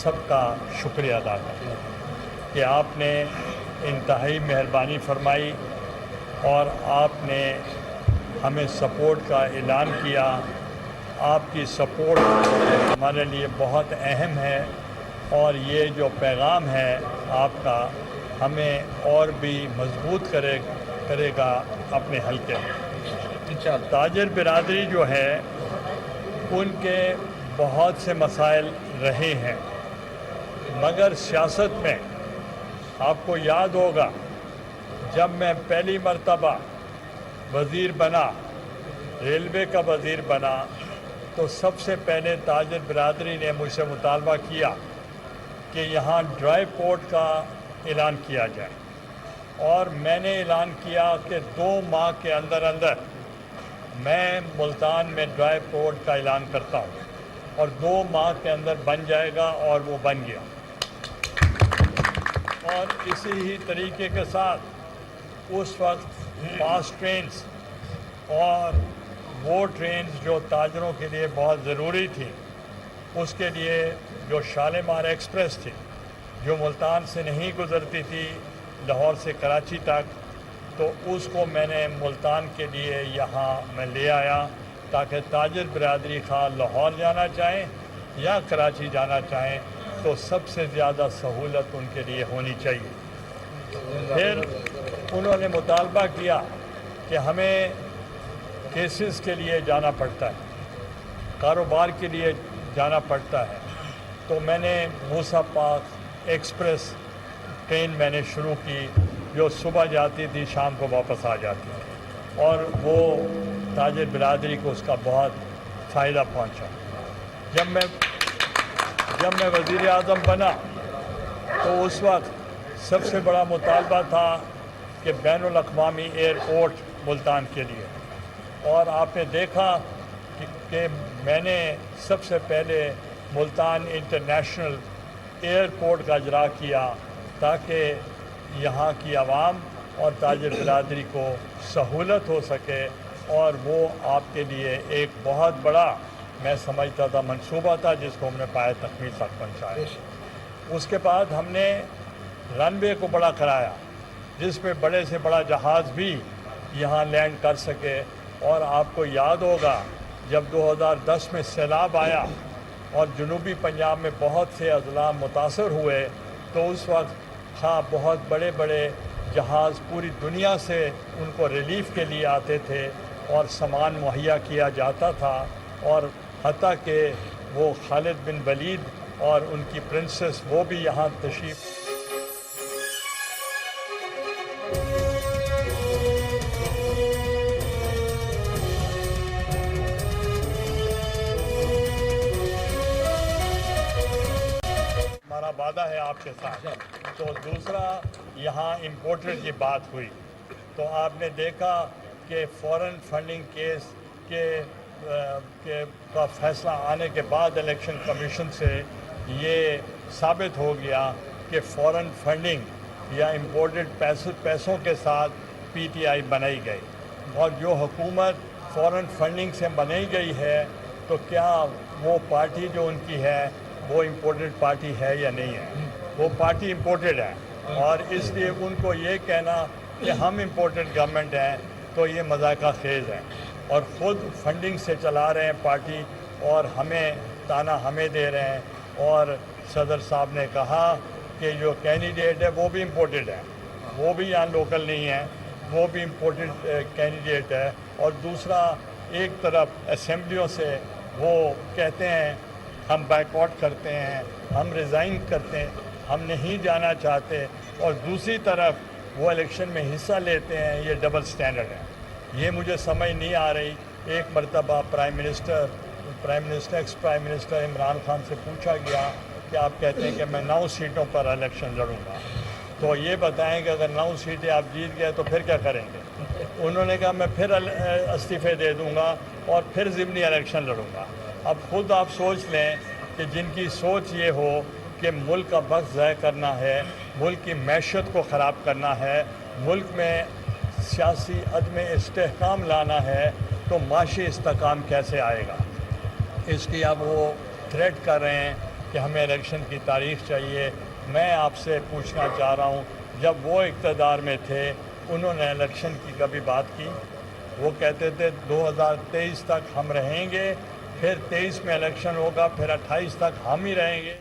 سب کا شکریہ ادا کرتا ہوں کہ آپ نے انتہائی مہربانی فرمائی اور آپ نے ہمیں سپورٹ کا اعلان کیا. آپ کی سپورٹ ہمارے لیے بہت اہم ہے اور یہ جو پیغام ہے آپ کا ہمیں اور بھی مضبوط کرے گا اپنے حلقے میں. تاجر برادری جو ہے ان کے بہت سے مسائل رہے ہیں، مگر سیاست میں آپ کو یاد ہوگا جب میں پہلی مرتبہ وزیر بنا، ریلوے کا وزیر بنا، تو سب سے پہلے تاجر برادری نے مجھ سے مطالبہ کیا کہ یہاں ڈرائی پورٹ کا اعلان کیا جائے، اور میں نے اعلان کیا کہ 2 ماہ کے اندر اندر میں ملتان میں ڈرائی پورٹ کا اعلان کرتا ہوں، اور 2 ماہ کے اندر بن جائے گا، اور وہ بن گیا. اور اسی ہی طریقے کے ساتھ اس وقت فاسٹ ٹرینز اور وہ ٹرینز جو تاجروں کے لیے بہت ضروری تھی، اس کے لیے جو شالیمار ایکسپریس تھی جو ملتان سے نہیں گزرتی تھی لاہور سے کراچی تک، تو اس کو میں نے ملتان کے لیے یہاں میں لے آیا تاکہ تاجر برادری خواہ لاہور جانا چاہیں یا کراچی جانا چاہیں تو سب سے زیادہ سہولت ان کے لیے ہونی چاہیے. پھر انہوں نے مطالبہ کیا کہ ہمیں کیسز کے لیے جانا پڑتا ہے، کاروبار کے لیے جانا پڑتا ہے، تو میں نے موسیٰ پاک ایکسپریس ٹرین میں نے شروع کی جو صبح جاتی تھی شام کو واپس آ جاتی تھی، اور وہ تاجر برادری کو اس کا بہت فائدہ پہنچا. جب میں وزیر اعظم بنا تو اس وقت سب سے بڑا مطالبہ تھا کہ بین الاقوامی ایئرپورٹ ملتان کے لیے، اور آپ نے دیکھا کہ میں نے سب سے پہلے ملتان انٹرنیشنل ایئرپورٹ کا اجرا کیا تاکہ یہاں کی عوام اور تاجر برادری کو سہولت ہو سکے، اور وہ آپ کے لیے ایک بہت بڑا میں سمجھتا تھا منصوبہ تھا جس کو ہم نے پائے تکمیل تک پہنچایا. اس کے بعد ہم نے رن وے کو بڑا کرایا جس پہ بڑے سے بڑا جہاز بھی یہاں لینڈ کر سکے. اور آپ کو یاد ہوگا جب 2010 میں سیلاب آیا اور جنوبی پنجاب میں بہت سے اضلاع متاثر ہوئے، تو اس وقت بہت بڑے بڑے جہاز پوری دنیا سے ان کو ریلیف کے لیے آتے تھے اور سامان مہیا کیا جاتا تھا، اور حتیٰ کہ وہ خالد بن ولید اور ان کی پرنسس وہ بھی یہاں تشریف. ہمارا وعدہ ہے آپ کے ساتھ. تو دوسرا یہاں امپورٹڈ کی بات ہوئی تو آپ نے دیکھا کہ فورن فنڈنگ کیس کا فیصلہ آنے کے بعد الیکشن کمیشن سے یہ ثابت ہو گیا کہ فورن فنڈنگ یا امپورٹڈ پیسوں کے ساتھ پی ٹی آئی بنائی گئی، اور جو حکومت فورن فنڈنگ سے بنائی گئی ہے تو کیا وہ پارٹی جو ان کی ہے وہ امپورٹڈ پارٹی ہے یا نہیں ہے؟ وہ پارٹی امپورٹڈ ہے، اور اس لیے ان کو یہ کہنا کہ ہم امپورٹڈ گورنمنٹ ہیں تو یہ مذاقہ خیز ہے، اور خود فنڈنگ سے چلا رہے ہیں پارٹی، اور ہمیں تانا ہمیں دے رہے ہیں. اور صدر صاحب نے کہا کہ جو کینڈیڈیٹ ہے وہ بھی امپورٹڈ ہے، وہ بھی یہاں لوکل نہیں ہے، وہ بھی امپورٹڈ کینڈیڈیٹ ہے. اور دوسرا ایک طرف اسمبلیوں سے وہ کہتے ہیں ہم بائیکاٹ کرتے ہیں، ہم ریزائن کرتے ہیں، ہم نہیں جانا چاہتے، اور دوسری طرف وہ الیکشن میں حصہ لیتے ہیں. یہ ڈبل سٹینڈرڈ ہے، یہ مجھے سمجھ نہیں آ رہی. ایک مرتبہ ex prime minister Imran Khan سے پوچھا گیا کہ آپ کہتے ہیں کہ میں 9 سیٹوں پر الیکشن لڑوں گا، تو یہ بتائیں کہ اگر 9 سیٹیں آپ جیت گئے تو پھر کیا کریں گے؟ انہوں نے کہا میں پھر استعفے دے دوں گا اور پھر ضمنی الیکشن لڑوں گا. اب خود آپ سوچ لیں کہ جن کی سوچ یہ ہو کہ ملک کا وقت ضائع کرنا ہے، ملک کی معیشت کو خراب کرنا ہے، ملک میں سیاسی عدم استحکام لانا ہے، تو معاشی استحکام کیسے آئے گا؟ اس لیے اب وہ تھریٹ کر رہے ہیں کہ ہمیں الیکشن کی تاریخ چاہیے. میں آپ سے پوچھنا چاہ رہا ہوں، جب وہ اقتدار میں تھے انہوں نے الیکشن کی کبھی بات کی؟ وہ کہتے تھے 2023 تک ہم رہیں گے، پھر 23 میں الیکشن ہوگا، پھر 28 تک ہم ہی رہیں گے.